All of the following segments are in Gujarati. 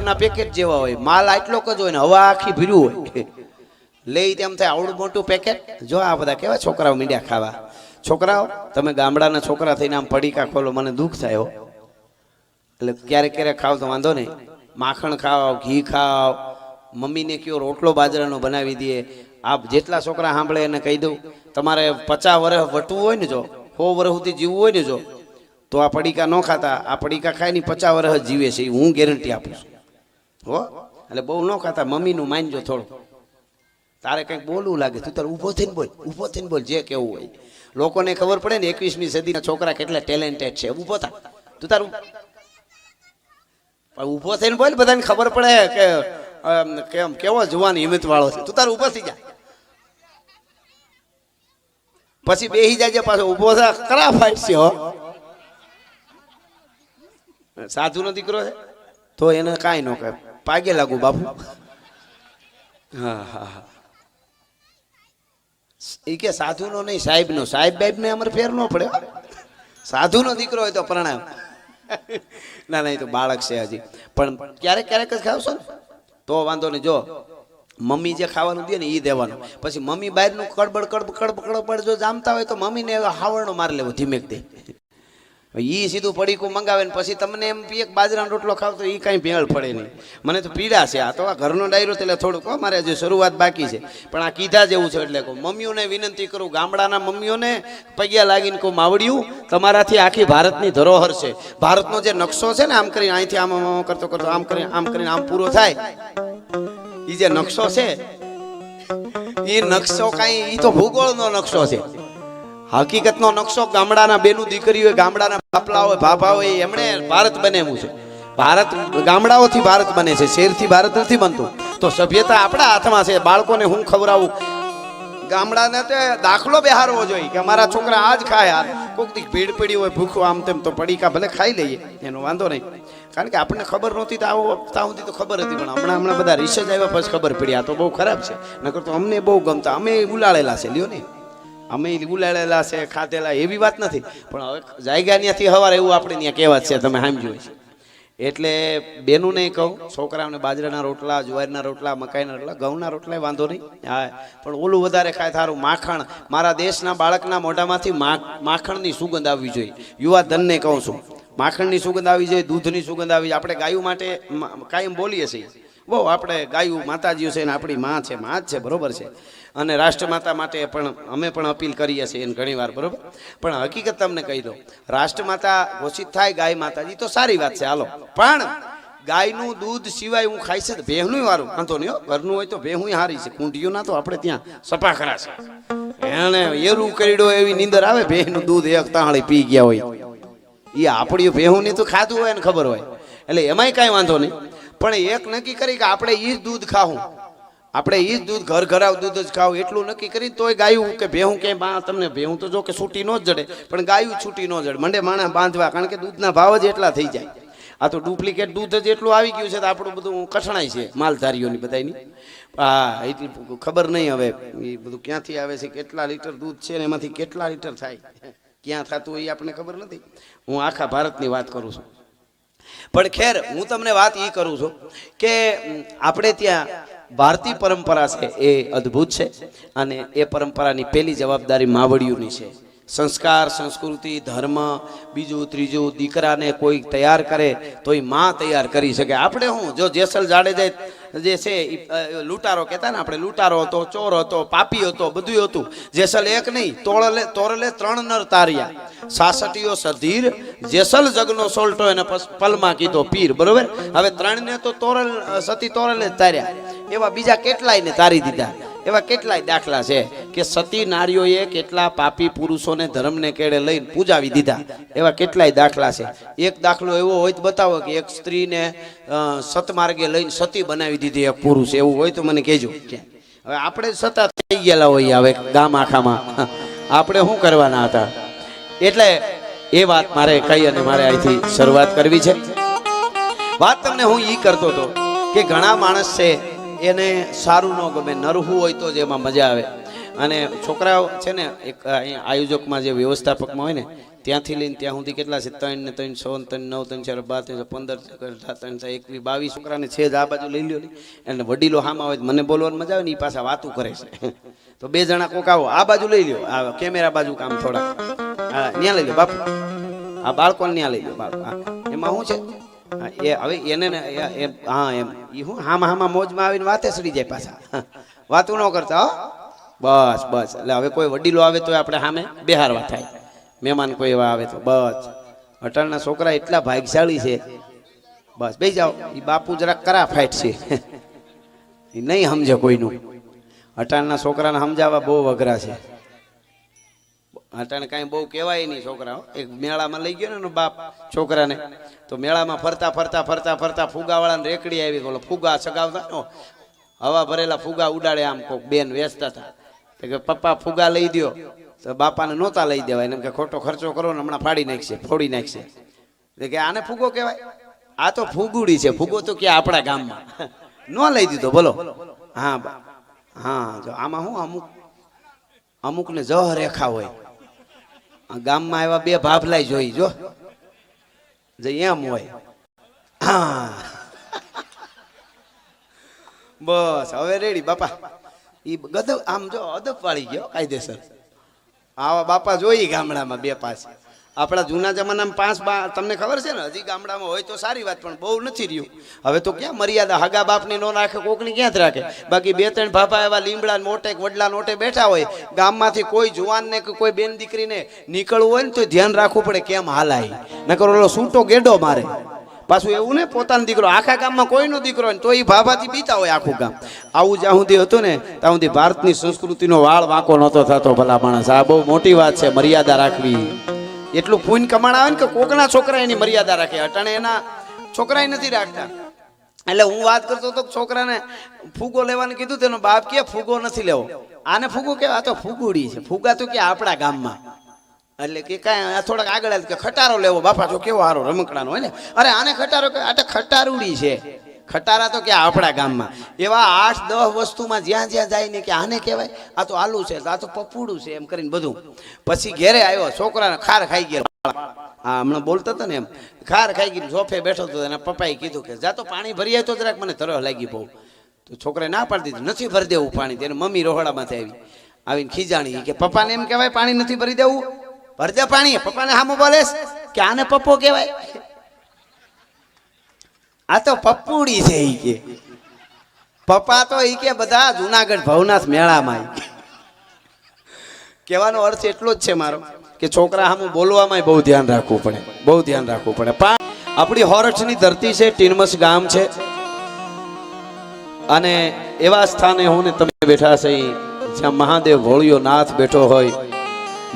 વેફરના પેકેટ જેવા હોય, માલ આટલો જ હોય ને હવા આખી ભીર્યું હોય. લઈ તેમ થાય આવડું મોટું પેકેટ. જો આ બધા કેવા છોકરાઓ મીંડ્યા ખાવા. છોકરાઓ તમે ગામડાના છોકરા થઈને આમ પડીકા ખોલો, મને દુઃખ થાય હો. એટલે ક્યારેક ક્યારેક ખાવ તો વાંધો નહીં, માખણ ખાવ, ઘી ખાવ, મમ્મીને કયો રોટલો બાજરાનો બનાવી દે. આ જેટલા છોકરા સાંભળે એને કહી દઉં, તમારે 50 વર્ષ વટવું હોય ને, જો 100 વર્ષ સુધી જીવવું હોય ને, જો તો આ પડીકા ન ખાતા. આ પડીકા ખાય ને 50 વર્ષ જ જીવે છે, હું ગેરંટી આપું છું હો. એટલે બહુ ન ખાતા, મમ્મીનું માનજો થોડું. તારે કંઈક બોલવું લાગે, તું તારે ઊભો થઈને બોલ, ઊભો થઈને બોલ, જે કેવું હોય. લોકોને ખબર પડે ને 21મી સદીના છોકરા કેટલા ટેલેન્ટેડ છે. ઊભો થા, તું તારું ઊભો થઈને બોલ, બધાને ખબર પડે કે કેમ કેવો જુવાન હિંમત વાળો છે. તું તારું ઊભો થઈ જા, પછી બેહી જાય પાછો ઊભો થા. કરા ફાઈટ છે હો. સાધુનો દીકરો છે તો એને કાંઈ ન કહે, પાગે લાગુ બાપુ. હા હા હા, એ કે સાધુનો નહીં, સાહેબનો. સાહેબ બાઈબને અમારે ફેર ન પડે. સાધુનો દીકરો હોય તો પ્રણામ. ના ના, એ તો બાળક છે હજી, પણ ક્યારેક ક્યારેક જ ખાવશો ને તો વાંધો નહીં. જો મમ્મી જે ખાવાનું દે ને એ દેવાનું. પછી મમ્મી બહારનું કડબડ કડબડ કડબડ કડબડ જો જામતા હોય તો મમ્મીને હાવરનો માર લેવો ધીમેક દે. ઈ સીધું પડીકું મંગાવે ને પછી તમને એમ એક બાજરાનો રોટલો ખાવ તો એ કાંઈ ભેળ પડે નહીં. મને તો પીડા છે. આ તો આ ઘરનો ડાયરો એટલે થોડુંક મારે હજી શરૂઆત બાકી છે, પણ આ કીધા જેવું છે. એટલે કહું મમ્મીઓને વિનંતી કરું, ગામડાના મમ્મીઓને પગ્યા લાગીને કહું, માવડિયું તમારાથી આખી ભારતની ધરોહર છે. ભારતનો જે નકશો છે ને, આમ કરીને અહીંથી આમ આમ કરતો કરતો આમ કરીને આમ પૂરો થાય, એ જે નકશો છે એ નકશો કાંઈ, એ તો ભૂગોળનો નકશો છે. હકીકતનો નકશો ગામડાના બેનું દીકરીઓ, ગામડાના બાપલા હોય, ભાભા હોય, એમણે ભારત બનાવ્યું છે. ભારત ગામડાઓથી ભારત બને છે, શહેરથી ભારત નથી બનતું. તો સભ્યતા આપણા હાથમાં છે. બાળકોને હું ખવડાવું, ગામડાને તે દાખલો બેહારવો જોઈએ કે અમારા છોકરા આજ ખાય. કોઈક દી ભીડ પડી હોય, ભૂખું આમ તેમ, તો પડીકા ભલે ખાઈ લઈએ, એનો વાંધો નહીં. કારણ કે આપણને ખબર નહોતી તો આવો ત્યાં સુધી તો ખબર હતી, પણ હમણાં બધા રિસર્ચ આવ્યા પછી ખબર પડી આ તો બહુ ખરાબ છે. નકર તો અમને બહુ ગમતા, અમે ઉલાળેલા છે. લ્યો ને, અમે ઉલાળેલા છે, ખાધેલા, એવી વાત નથી. પણ હવે જાયગા ત્યાંથી હવાર એવું આપણે ત્યાં કહેવત છે, તમે સાંભળ્યું છે. એટલે બેનું નહીં કહું, છોકરાઓને બાજરાના રોટલા, જુવારના રોટલા, મકાઈના રોટલા, ઘઉંના રોટલા વાંધો નહીં. હા, પણ ઓલું વધારે ખાય સારું. માખણ, મારા દેશના બાળકના મોઢામાંથી માખણની સુગંધ આવવી જોઈએ. યુવા ધનને કહું છું, માખણની સુગંધ આવી જોઈએ, દૂધની સુગંધ આવી. આપણે ગાયું માટે કાયમ બોલીએ છીએ, બહુ આપણે ગાયું માતાજીઓ છે ને આપણી માં છે, માં જ છે, બરોબર છે. અને રાષ્ટ્રમાતા માટે પણ અમે પણ અપીલ કરીએ છીએ એને ઘણી વાર, બરોબર. પણ હકીકત તમને કહી દઉં, રાષ્ટ્રમાતા ઘોષિત થાય ગાય માતાજી તો સારી વાત છે, હાલો. પણ ગાયનું દૂધ સિવાય હું ખાઈશ તો ભેહનું વારું વાંધો નહીં. ઘરનું હોય તો ભેહું હારી છે, કુંડીઓના તો આપણે ત્યાં સપા ખરા છે. એને એરું કર્યો એવી નીંદર આવે, ભેહનું દૂધ એક તાળી પી ગયા હોય. એ આપણી ભેહુંની તો ખાધું હોય ને ખબર હોય, એટલે એમાંય કાંઈ વાંધો નહીં. પણ એક નક્કી કરી કે આપણે એ જ દૂધ ખાવું, આપણે એ જ દૂધ ઘર ઘરાવ દૂધ જ ખાવું, એટલું નક્કી કરીને તોય ગાયું કે ભેહું કે તમને ભેહું તો જો કે છૂટી ન જ જડે, પણ ગાયું છૂટી ન જડે. મંડે માણસ બાંધવા, કારણ કે દૂધના ભાવ જ એટલા થઈ જાય. આ તો ડુપ્લિકેટ દૂધ જ એટલું આવી ગયું છે તો આપણું બધું કઠણાય છે માલધારીઓની બધાની. હા, એટલી ખબર નહીં હવે એ બધું ક્યાંથી આવે છે, કેટલા લીટર દૂધ છે ને એમાંથી કેટલા લીટર થાય, ક્યાં થતું એ આપણને ખબર નથી. હું આખા ભારતની વાત કરું છું. પણ ખેર, હું તમને વાત એ કરું છું કે આપણે ત્યાં ભારતીય પરંપરા છે એ અદ્ભુત છે, અને એ પરંપરાની પહેલી જવાબદારી માવડિયુંની છે. સંસ્કાર, સંસ્કૃતિ, ધર્મ, બીજું ત્રીજું, દીકરાને કોઈ તૈયાર કરે તો એ માં તૈયાર કરી શકે. આપણે હું જો જેસલ જાડેજા જે છે લૂંટારો કહેતા ને, આપણે લૂંટારો હતો, ચોર હતો, પાપી હતો, બધું હતું. જેસલ એક નહીં, તોરલે 3 નર તાર્યા. સાસટીયો સધીર, જેસલ જગનો સોલ્ટો, એને પલમાં કીધો પીર, બરોબર. હવે 3 ને તો સતી તોરલે જ તાર્યા, એવા બીજા કેટલાય ને તારી દીધા. એવા કેટલાય દાખલા છે કે સતી નારીઓએ કેટલા પાપી પુરુષોને ધર્મને કેળે લઈને પૂજાવી દીધા. એવા કેટલાય દાખલા છે. એક દાખલો એવો હોય તો બતાવો કે એક સ્ત્રીને સતમાર્ગે લઈને સતી બનાવી દીધી એક પુરુષ, એવું હોય તો મને કહેજો. હવે આપણે સતા થઈ ગયેલા હોઈએ હવે ગામ આખામાં, આપણે શું કરવાના હતા. એટલે એ વાત મારે કહી અને મારે અહીંથી શરૂઆત કરવી છે. વાત તમને હું એ કરતો હતો કે ઘણા માણસ છે એને સારું ન ગમે, નરહું હોય તો જ એમાં મજા આવે. અને છોકરાઓ છે ને એક અહીંયા આયોજકમાં જે વ્યવસ્થાપકમાં હોય ને ત્યાંથી લઈને ત્યાં સુધી કેટલા છે 3 ને 3 6 3 9 3 4 12 13 15 3 21 22 છોકરાને છે જ આ બાજુ લઈ લ્યો એટલે વડીલો હામાં હોય મને બોલવાની મજા આવે ને એ પાછા વાતું કરે છે તો 2 જણા કોક આવો આ બાજુ લઈ લ્યો આ કેમેરા બાજુ કામ થોડા હા ત્યાં લઈ લો બાપુ આ બાળકોને ત્યાં લઈ લો બાળકો એમાં શું છે એ હવે એને હા એમ એ હું હામાં મોજમાં આવીને વાતે સડી જાય પાછા વાતું ન કરતા બસ બસ એટલે હવે કોઈ વડીલો આવે તો આપણે સામે બેહારવા થાય મહેમાન કોઈ એવા આવે તો બસ અટાણના છોકરા એટલા ભાગ્યશાળી છે બસ બેસી જાઓ એ બાપુ જરાક કરા ફાઈટ છે એ નહીં સમજે કોઈનું અટાણના છોકરાને સમજાવવા બહુ અઘરા છે અટાણે કાંઈ બહુ કહેવાય નહીં છોકરાઓ એક મેળામાં લઈ ગયો ને બાપ છોકરાને તો મેળામાં ફરતા ફરતા ફરતા ફરતા ફુગાવાળાને રેકડી આવી બોલો ફુગા સગાવતા હવા ભરેલા ફુગા ઉડાડે આમ કોક બેન વેચતા હતા તો કે પપ્પા ફુગા લઈ દો તો બાપાને નહોતા લઈ દેવાય એમ કે ખોટો ખર્ચો કરો ને હમણાં ફોડી નાખશે એટલે કે આને ફુગો કહેવાય આ તો ફુગુડી છે ફુગો તો કે આપણા ગામમાં ન લઈ દીધો બોલો હા હા જો આમાં શું અમુકને જહ રેખા હોય ગામમાં એવા 2 ભાભલાઈ જોઈ જો જે એમ હોય હા બસ હવે રેડી બાપા ઈ ગદબ આમ જો અદબ વાળી ગયો કાયદેસર આવા બાપા જોઈ ગામડામાં 2 5 આપણા જૂના જમાનામાં 5 તમને ખબર છે ને હજી ગામડામાં હોય તો સારી વાત પણ બહુ નથી રહ્યું હવે તો ક્યાં મર્યાદા હગા બાપની નો રાખે કોકની ક્યાં જ રાખે બાકી 2 3 ભાભા એવા લીમડા મોટે વડલા નોટે બેઠા હોય ગામમાંથી કોઈ જુવાનને કે કોઈ બેન દીકરીને નીકળવું હોય ને તો ધ્યાન રાખવું પડે કેમ હાલાય નકર ઓલો સૂટો ગેડો મારે પાછું એવું ને પોતાનો દીકરો આખા ગામમાં કોઈનો દીકરો હોય તો એ ભાભાથી બીતા હોય આખું ગામ આવું જ્યાં સુધી હતું ને ત્યાં સુધી ભારતની સંસ્કૃતિનો વાળ વાંકો નહોતો થતો ભલા માણસ આ બહુ મોટી વાત છે મર્યાદા રાખવી એટલું પુણ્ય કમાણ આવે ને કે કોકના છોકરા એની મર્યાદા રાખે અટાણે એના છોકરાય નથી રાખતા એટલે હું વાત કરતો તો છોકરાને ફૂગો લેવાનું કીધું તેનો બાપ કે ફૂગો નથી લેવો આને ફૂગો કેવા આ તો ફૂગુડી છે ફૂગા તો કે આપણા ગામમાં એટલે કે કાંઈ થોડાક આગળ કે ખટારો લેવો બાપા જો કેવો સારો રમકડાનો હોય ને અરે આને ખટારો કે આ તો ખટારુડી છે ખટારા તો કે આપણા ગામમાં એવા 8-10 વસ્તુમાં જ્યાં જ્યાં જાય ને કે આને કહેવાય આ તો આલુ છે આ તો પપુડું છે એમ કરીને બધું પછી ઘેરે આવ્યો છોકરાને ખાર ખાઈ ગયો હા હમણાં બોલતા હતા ને એમ ખાર ખાઈ ગઈ સોફે બેઠો હતો એના પપ્પાએ કીધું કે જા તો પાણી ભરી આવ્યો તો જરાક મને તરસ લાગી બહુ તો છોકરાએ ના પાડી દીધું નથી ભરી દેવું પાણી તેને મમ્મી રોહડામાંથી આવીને ખીજાણી કે પપ્પાને એમ કહેવાય પાણી નથી ભરી દેવું ભરજે પાણી પપ્પાને સામું બોલેસ કે આને પપ્પો કહેવાય આ તો પપ્પુડી છે ઈ કે પપ્પા તો ઈ કે બધા જુનાગઢ ભવનાથ મેળામાં કહેવાનો અર્થ એટલો જ છે મારો કે છોકરા સામું બોલવામાં બહુ ધ્યાન રાખવું પડે પણ આપણી હોરઠની ધરતી છે ટીનમસ ગામ છે અને એવા સ્થાને હું ને તમે બેઠા છે જ્યાં મહાદેવ ભોળિયો નાથ બેઠો હોય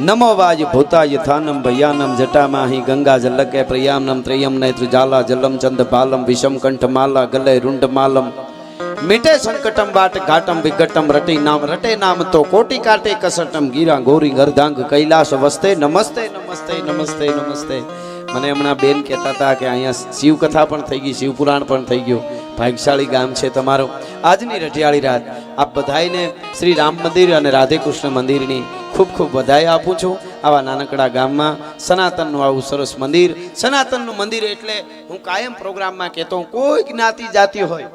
નમો વાજ ભૂતાય થાનમ ભયાનમ જટામાહી ગંગા જલકે પ્રયામનમ ત્રયમ નેત્ર જાલા જલમ ચંદ બાલમ વિષમ કંઠ માલા ગલે રુંડ માલમ મીટે સંકટમ વાટ ઘાટમ વિઘટમ રટે નામ તો કોટી કાટે કસટમ ગીરા ગોરી ગરધાંગ કૈલાસ વસ્તે નમસ્તે નમસ્તે નમસ્તે નમસ્તે મને હમણાં બેન કહેતા હતા કે અહીંયા શિવકથા પણ થઈ ગઈ શિવપુરાણ પણ થઈ ગયું ભાગ્યશાળી ગામ છે તમારું આજની રઢિયાળી રાત આપ બધાઈને શ્રી રામ મંદિર અને રાધે કૃષ્ણ મંદિરની ખૂબ ખૂબ વધાઈ આપું છું આવા નાનકડા ગામમાં સનાતનનું આવું સરસ મંદિર સનાતનનું મંદિર એટલે હું કાયમ પ્રોગ્રામમાં કહેતો હું કોઈ જ્ઞાતિ જાતિ હોય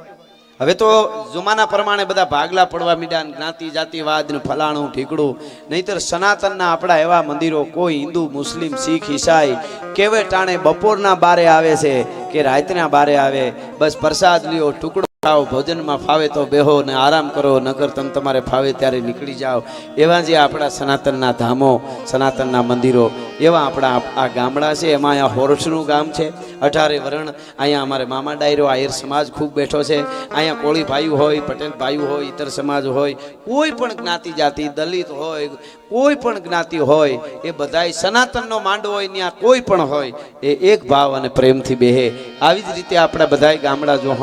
હવે તો જમાના પ્રમાણે બધા ભાગલા પડવા મીડા જ્ઞાતિ જાતિવાદ ને ફલાણું ઠીકડું નહીતર સનાતનના આપણા એવા મંદિરો કોઈ હિન્દુ મુસ્લિમ શીખ ઈસાઈ કેવે ટાણે બપોરના બારે આવે છે કે રાતના બારે આવે બસ પ્રસાદ લ્યો ટુકડો ખાઓ ભોજનમાં ફાવે તો બેહો ને આરામ કરો નકર તમે તમારે ફાવે ત્યારે નીકળી જાઓ એવા જે આપણા સનાતનના ધામો સનાતનના મંદિરો એવા આપણા આ ગામડા છે એમાં અહીંયા હોરઠનું ગામ છે 18 વરણ અહીંયા અમારે મામા ડાયરો આહિર સમાજ ખૂબ બેઠો છે અહીંયા કોળી ભાઈઓ હોય પટેલ ભાઈઓ હોય ઇતર સમાજ હોય કોઈ પણ જ્ઞાતિ જાતિ દલિત હોય કોઈ પણ જ્ઞાતિ હોય એ બધાય સનાતનનો માંડવો હોય ત્યાં કોઈ પણ હોય એ એક ભાવ અને પ્રેમથી બેહે આવી જ રીતે આપણા બધાય ગામડા જો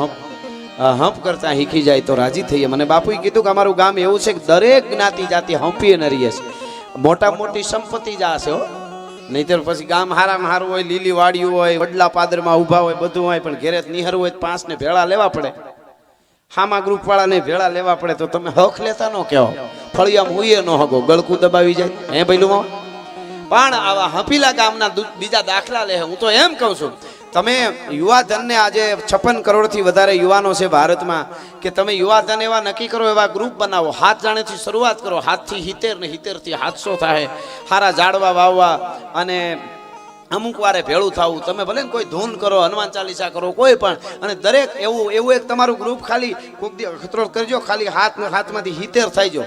હંપ કરતા શીખી જાય તો રાજી થઈએ મને બાપુએ કીધું કે અમારું ગામ એવું છે કે દરેક જ્ઞાતિ જાતિ હંપીએ ન રહીએ છે મોટા મોટી સંપત્તિ જ હશે હો નહીતર પછી ગામ હારામાં હારું હોય લીલી વાડિયું હોય વડલા પાદરમાં ઊભા હોય બધું હોય પણ ઘેરે નિહરવું હોય 5 ને ભેળા લેવા પડે હામાં ગ્રુપ વાળાને ભેળા લેવા પડે તો તમે હક લેતા ન કહેવો, ફળિયામાં હુઈએ ન હગો, ગળકું દબાવી જાય. હે ભઈલું પણ આવા હંપીલા ગામના બીજા દાખલા લે. હું તો એમ કહું છું, તમે યુવાધનને આજે 56 કરોડથી વધારે યુવાનો છે ભારતમાં, કે તમે યુવાધન એવા નક્કી કરો, એવા ગ્રુપ બનાવો, 7 જણાથી શરૂઆત કરો, 7થી 70 ને 70થી 700 થાય. સારા ઝાડવા વાવવા અને અમુક વારે ભેળું થવું. તમે ભલે ને કોઈ ધૂન કરો, હનુમાન ચાલીસા કરો, કોઈ પણ, અને દરેક એવું એક તમારું ગ્રુપ ખાલી કોક દી ખતરો કરજો, ખાલી હાથમાંથી 70 થઈ જાઓ.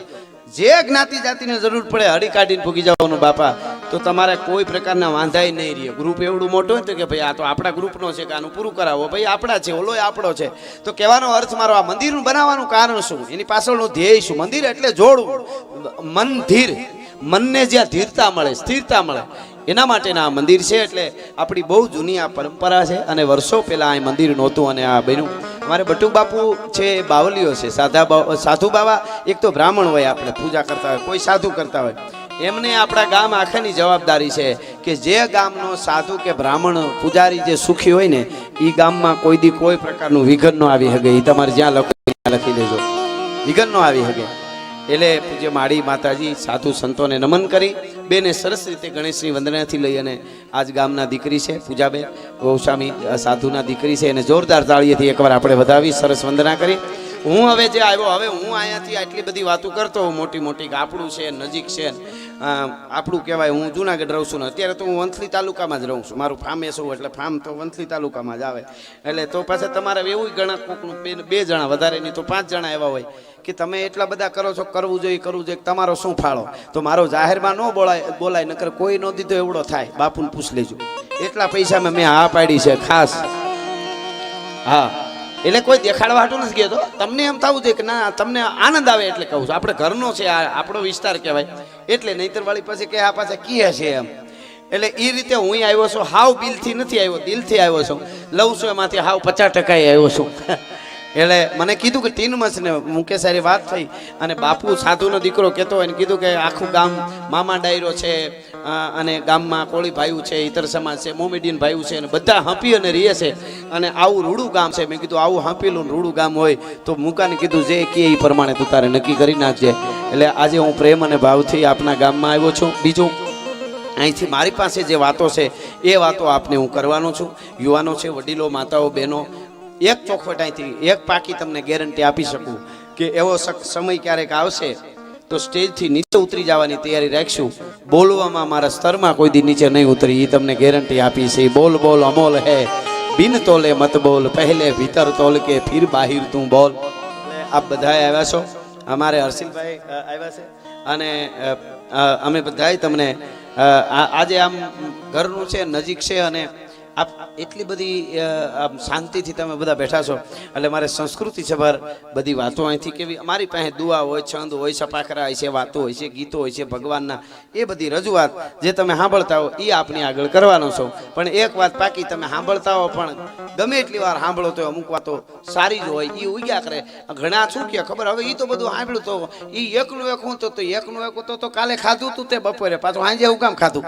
જે જ્ઞાતિ જાતિને જરૂર પડે હડી કાઢીને ભૂગી જવાનું બાપા, તો તમારે કોઈ પ્રકારના વાંધાય નહીં રહે. ગ્રુપ એવડું મોટું હોય તો કે ભાઈ આ તો આપણા ગ્રુપનો છે, કે આનું પૂરું કરાવો, ભાઈ આપણા છે, ઓલો આપણો છે. તો કહેવાનો અર્થ મારો, આ મંદિરનું બનાવવાનું કારણ શું, એની પાછળનો ધ્યેય શું? મંદિર એટલે જોડવું, મન ધીર, મનને જ્યાં ધીરતા મળે, સ્થિરતા મળે, એના માટેના આ મંદિર છે. એટલે આપણી બહુ જૂની આ પરંપરા છે, અને વર્ષો પહેલાં આ મંદિર નહોતું અને આ બન્યું. અમારે બટુક બાપુ છે, બાવલીઓ છે, સાધુ બાવા. એક તો બ્રાહ્મણ હોય, આપણે પૂજા કરતા હોય, કોઈ સાધુ કરતા હોય, એમને આપણા ગામ આખાની જવાબદારી છે કે જે ગામનો સાધુ કે બ્રાહ્મણ પૂજારી જે સુખી હોય ને, એ ગામમાં કોઈ દી કોઈ પ્રકારનું વિઘન ન આવી શકે. એ તમારે જ્યાં લખી દેજો, વિઘન ન આવી શકે. એટલે પૂજ્ય માળી માતાજી સાધુ સંતોને નમન કરી, બેને સરસ રીતે ગણેશની વંદનાથી લઈ અને આજ ગામના દીકરી છે પૂજાબેન ગોસ્વામી, સાધુના દીકરી છે, એને જોરદાર તાળીએથી એકવાર આપણે વધાવી સરસ વંદના કરી. હું હવે જે આવ્યો, હવે હું અહીંયાથી આટલી બધી વાતો કરતો મોટી મોટી, કે આપણું છે, નજીક છે, આપણું કહેવાય. હું જુનાગઢ રહું છું ને અત્યારે તો હું વંથલી તાલુકામાં જ રહું છું. મારું ફાર્મ એ શું, એટલે ફાર્મ તો વંથલી તાલુકામાં જ આવે. એટલે તો પાછા તમારે એવું ગણા કોકનું 2 જણા વધારે નહીં તો 5 જણા એવા હોય કે તમે એટલા બધા કરો છો, કરવું જોઈએ, તમારો શું ફાળો? તો મારો જાહેરમાં ન બોલાય, નકર કોઈ ન દીધો એવડો થાય, બાપુને પૂછ લેજો. એટલા પૈસામાં મેં હા પાડી છે ખાસ. હા, એટલે કોઈ દેખાડવા હાટું નથી કહેતો, તમને એમ થવું જોઈએ કે ના તમને આનંદ આવે એટલે કહું છું. આપણે ઘરનો છે, આપણો વિસ્તાર કહેવાય, એટલે નહીતર વાળી પાસે કે આ પાછા કીએ છે એમ. એટલે એ રીતે હું આવ્યો છું, હાવ બિલથી નથી આવ્યો, દિલથી આવ્યો છું. લઉં છું એમાંથી હાવ 50% આવ્યો છું. એટલે મને કીધું કે ટીનમસ ને મુકેશ સારી વાત થઈ, અને બાપુ સાધુનો દીકરો કહેતો હોય ને કીધું કે આખું ગામ મામા ડાયરો છે, અને ગામમાં કોળી ભાઈઓ છે, ઇતર સમાજ છે, મોમેડિયન ભાઈઓ છે, અને બધા હંપી અને રહે છે, અને આવું રૂડું ગામ છે. મેં કીધું આવું હંપીલું રૂડું ગામ હોય તો મુકાને કીધું જે કે એ પ્રમાણે તું તારે નક્કી કરી નાખજે. એટલે આજે હું પ્રેમ અને ભાવથી આપના ગામમાં આવ્યો છું. બીજું અહીંથી મારી પાસે જે વાતો છે એ વાતો આપને હું કરવાનો છું. યુવાનો છે, વડીલો, માતાઓ, બહેનો, એક ચોખવટ અહીંથી એક પાકી તમને ગેરંટી આપી શકું કે એવો સમય ક્યારેક આવશે તો સ્ટેજથી નીચે ઉતરી જવાની તૈયારી રાખશું. બોલવામાં મારા સ્તરમાં કોઈ દી નીચે નહીં ઉતરી, એ તમને ગેરંટી આપી છે. બોલ બોલ અમોલ હે, બિન તોલે મત બોલ, પહેલે ભીતર તોલ કે ફિર બાહિર તું બોલ. આપ બધાએ આવ્યા છો, અમારે હર્ષિલભાઈ આવ્યા છે, અને અમે બધાએ તમને આજે આમ ઘરનું છે, નજીક છે, અને આપ એટલી બધી શાંતિથી તમે બધા બેઠા છો. એટલે મારે સંસ્કૃતિ સભર બધી વાતો અહીંથી કેવી, અમારી પાસે દુઆ હોય, છંદ હોય, સપાખરા હોય છે, વાતો હોય છે, ગીતો હોય છે ભગવાનના, એ બધી રજૂઆત જે તમે સાંભળતા હો એ આપણી આગળ કરવાનો છો. પણ એક વાત પાકી, તમે સાંભળતા હો પણ ગમે એટલી વાર સાંભળો તો અમુક વાતો સારી જ હોય, એ ઉગ્યા કરે. ઘણા શું કે ખબર, હવે એ તો બધું સાંભળ્યું તો એ એકનું એક હું તો એકનું એક તો કાલે ખાધું તું તે બપોરે, પાછું સાંજે હું કામ ખાધું?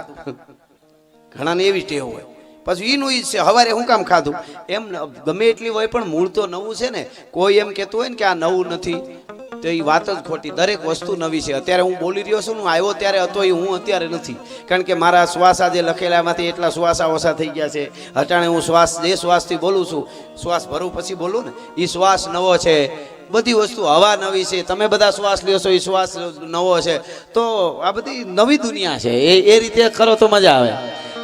ઘણાને એવી ટેવ હોય, પછી એનું ઈ છે હવારે હું કામ ખાધું એમ. ગમે એટલી હોય પણ મૂળ તો નવું છે ને. કોઈ એમ કહેતું હોય ને કે આ નવું નથી તો એ વાત જ ખોટી. દરેક વસ્તુ નવી છે. અત્યારે હું બોલી રહ્યો છું, હું આવ્યો ત્યારે હતો એ હું અત્યારે નથી, કારણ કે મારા શ્વાસા જે લખેલામાંથી એટલા શ્વાસા ઓછા થઈ ગયા છે. અટાણે હું જે શ્વાસથી બોલું છું, શ્વાસ ભરું પછી બોલું ને, એ શ્વાસ નવો છે. બધી વસ્તુ હવા નવી છે, તમે બધા શ્વાસ લ્યો છો એ શ્વાસ નવો છે. તો આ બધી નવી દુનિયા છે, એ રીતે કરો તો મજા આવે.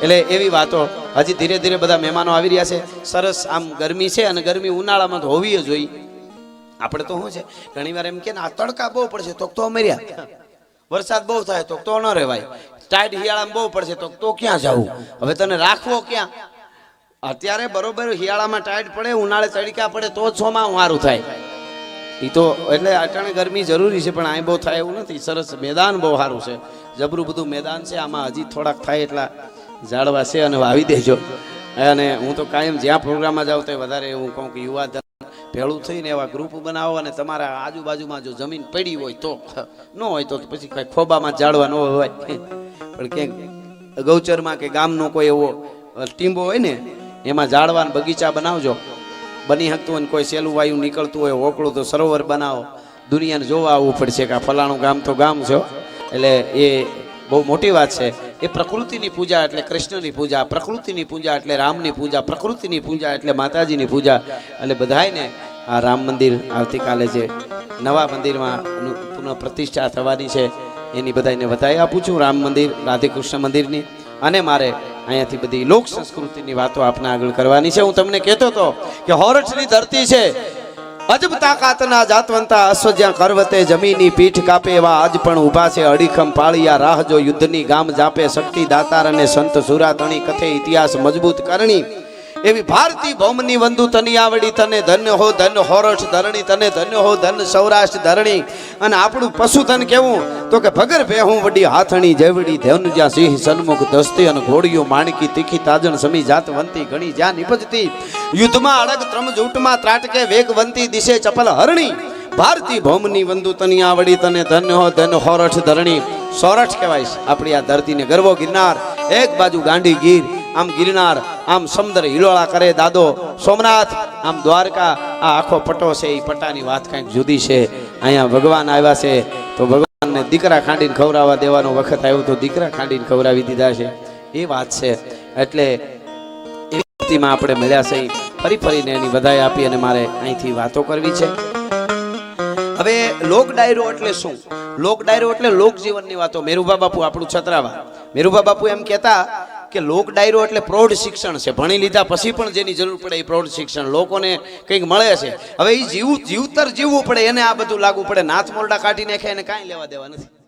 એટલે એવી વાતો હજી ધીરે ધીરે બધા મહેમાનો આવી રહ્યા છે. સરસ આમ ગરમી છે, અને ગરમી ઉનાળામાં તો હોવી જ જોઈએ. આપણે તો શું છે, ઘણી વાર એમ કે આ તડકા બહુ પડશે તો મર્યા, વરસાદ બહુ થાય તો ન રહેવાય, ટાઈટ શિયાળામાં બહુ પડશે તો ક્યાં જવું? હવે તને રાખવો ક્યાં? અત્યારે બરોબર શિયાળામાં ટાઈટ પડે, ઉનાળે તડકા પડે તો છોમાં સારું થાય. એ તો એટલે અટાણે ગરમી જરૂરી છે, પણ અહીં બહુ થાય એવું નથી. સરસ મેદાન બહુ સારું છે, જબરું બધું મેદાન છે. આમાં હજી થોડાક થાય એટલા ઝાડવા છે, અને વાવી દેજો. અને હું તો કાયમ જ્યાં પ્રોગ્રામમાં જાઉં તો વધારે હું કહું કે યુવાધન ભેળું થઈને એવા ગ્રુપ બનાવો, અને તમારા આજુબાજુમાં જો જમીન પડી હોય તો, ન હોય તો પછી કઈ ખોબામાં ઝાડવા ન હોય, પણ ક્યાંક ગૌચરમાં કે ગામનો કોઈ એવો ટીંબો હોય ને એમાં ઝાડવાના બગીચા બનાવજો. બની શકતું હોય ને કોઈ સહેલું વાયુ નીકળતું હોય ઓકળું તો સરોવર બનાવો, દુનિયાને જોવા આવવું પડશે કે આ ફલાણું ગામ તો ગામ છે હો. એટલે એ બહુ મોટી વાત છે. એ પ્રકૃતિની પૂજા એટલે કૃષ્ણની પૂજા, પ્રકૃતિની પૂજા એટલે રામની પૂજા, પ્રકૃતિની પૂજા એટલે માતાજીની પૂજા. એટલે બધાયને આ રામ મંદિર આવતીકાલે જે નવા મંદિરમાં પુનઃ પ્રતિષ્ઠા થવાની છે એની બધાને વધાઈ આપું છું, રામ મંદિર રાધેકૃષ્ણ મંદિરની. અને મારે અહીંયાથી બધી લોક સંસ્કૃતિની વાતો આપના આગળ કરવાની છે. હું તમને કહેતો હતો કે હોરઠની ધરતી છે, અજબ તાકાતના જાતવંતા અશ્વજ્યા કરવતે જમીની પીઠ કાપે એવા આજ પણ ઊભા છે અડીખમ પાળિયા રાહ જો યુદ્ધની ગામ જાપે શક્તિ દાતાર અને સંત સુરાતણી કથે ઇતિહાસ મજબૂત કરણી એવી ભારતી ભૌમની વંદુ તની આવડી તને ધન્ય હો ધન હોરઠ ધરણી તને ધન્ય હો ધન સૌરાષ્ટ્ર ધરણી. અને આપણું પશુ ધન કેવું તો કે ભગર ભેહું વડી હાથણી જેવડી ધેવનું જ્યાં સિંહ સન્મુખ દસ્તી અને ઘોડીઓ માણકી તીખી તાજણ સમી જાતવંતી ઘણી જ્યાં નિપજતી યુદ્ધમાં અડગ ત્રમ જૂટમાં ત્રાટકે વેગવંતી દિશે ચપલ હરણી ભારતી ભૌમની વંદુ તની આવડી તને ધન્ય હો ધન હોરઠ ધરણી. સોરઠ કહેવાય છે આપણી આ ધરતીને ગરવો. ગિરનાર એક બાજુ ગાંડી ગીર, આમ ગિરનાર, આમ સમુદ્ર હિલોળા કરે દાદો સોમનાથ, આમ દ્વારકા. આ આખો પટ્ટો છે એ પટ્ટાની વાત કંઈક જુદી છે. અહીંયા ભગવાન આવ્યા છે તો ભગવાનને દીકરા ખાંડીને ખવડાવવા દેવાનો વખત આવ્યો તો દીકરા ખાંડીને ખવડાવી દીધા છે એ વાત છે. એટલે એ વ્યક્તિમાં આપણે મળ્યા છે, ફરી ફરીને એની વધાઈ આપી અને મારે અહીંથી વાતો કરવી છે. હવે લોક ડાયરો એટલે શું? લોક ડાયરો એટલે લોક જીવનની વાતો. મેરુભા બાપુ આપણું છત્રાવા, મેરુભા બાપુ એમ કહેતા કે લોક ડાયરો એટલે પ્રૌઢ શિક્ષણ છે. ભણી લીધા પછી પણ જેની જરૂર પડે એ પ્રૌઢ શિક્ષણ લોકોને કંઈક મળે છે. હવે એ જીવતર જીવવું પડે એને આ બધું લાગુ પડે. નાથ મોરડા કાઢી નાખે એને કાંઈ લેવા દેવા નથી.